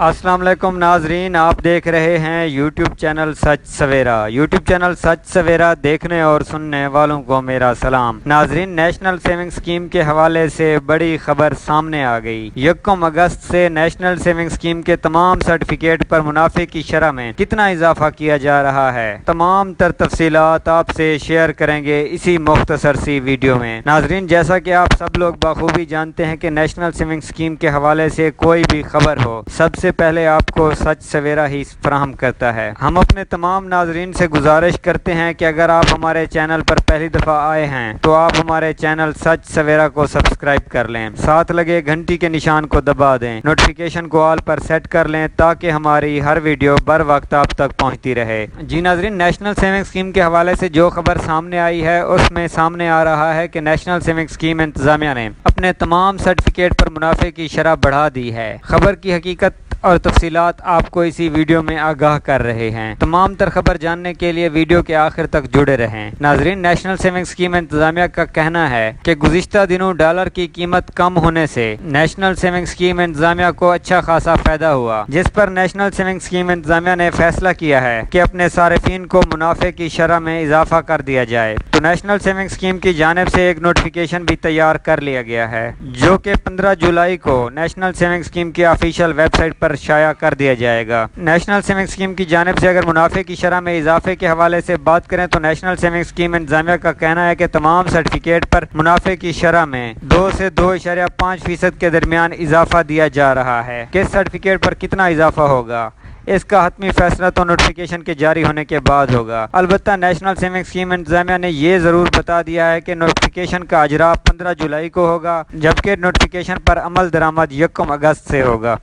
अस्सलाम वालेकुम नाजरीन, आप देख रहे हैं यूट्यूब चैनल सच सवेरा। यूट्यूब चैनल सच सवेरा देखने और सुनने वालों को मेरा सलाम। नाजरीन, नेशनल सेविंग स्कीम के हवाले से बड़ी खबर सामने आ गई। 1 अगस्त से नेशनल सेविंग स्कीम के तमाम सर्टिफिकेट पर मुनाफे की शरह में कितना इजाफा किया जा रहा है, तमाम तर तफसीलात आपसे शेयर करेंगे इसी मुख्तसर सी वीडियो में। नाजरीन, जैसा कि आप सब लोग बखूबी जानते हैं कि नेशनल सेविंग स्कीम के हवाले से कोई भी खबर हो सबसे पहले आपको सच सवेरा ही फराहम करता है। हम अपने तमाम नाजरीन से गुजारिश करते हैं कि अगर आप हमारे चैनल पर पहली दफ़ा आए हैं तो आप हमारे चैनल सच सवेरा को सब्सक्राइब कर लें, साथ लगे घंटी के निशान को दबा दें, नोटिफिकेशन को ऑल पर सेट कर लें ताकि हमारी हर वीडियो बर वक्त आप तक पहुंचती रहे। जी नाजरीन, नेशनल सेविंग स्कीम के हवाले से जो खबर सामने आई है उसमें सामने आ रहा है कि नेशनल सेविंग स्कीम इंतजामिया ने अपने तमाम सर्टिफिकेट पर मुनाफे की शरह बढ़ा दी है। खबर की हकीकत और तफसीलात आपको इसी वीडियो में आगाह कर रहे हैं। तमाम तर खबर जानने के लिए वीडियो के आखिर तक जुड़े रहें। नाजरीन, नेशनल सेविंग स्कीम इंतजामिया का कहना है कि गुज़िश्ता दिनों डॉलर की कीमत कम होने से नेशनल सेविंग स्कीम इंतजामिया को अच्छा खासा फायदा हुआ, जिस पर नेशनल सेविंग स्कीम इंतजामिया ने फैसला किया है कि अपने सारिफीन को मुनाफे की शरह में इजाफा कर दिया जाए। तो नेशनल सेविंग स्कीम की जानिब से एक नोटिफिकेशन भी तैयार कर लिया गया है जो कि 15 जुलाई को नेशनल सेविंग स्कीम की ऑफिशियल वेबसाइट पर शाया कर दिया जाएगा। नेशनल सेविंग स्कीम की जानिब से अगर मुनाफे की शरह में इजाफे के हवाले से बात करें तो नेशनल सेविंग स्कीम इंतजामिया का कहना है कि तमाम सर्टिफिकेट पर मुनाफे की शरह में 2 से 2.5% के दरमियान इजाफा दिया जा रहा है। किस सर्टिफिकेट पर कितना इजाफा होगा इसका हतमी फैसला तो नोटिफिकेशन के जारी होने के बाद होगा। अलबत्ता नेशनल सेविंग स्कीम इंतजामिया ने ये ज़रूर बता दिया है कि नोटिफिकेशन का अजरा 15 जुलाई को होगा, जबकि नोटिफिकेशन पर अमल दरामद 1 अगस्त से होगा।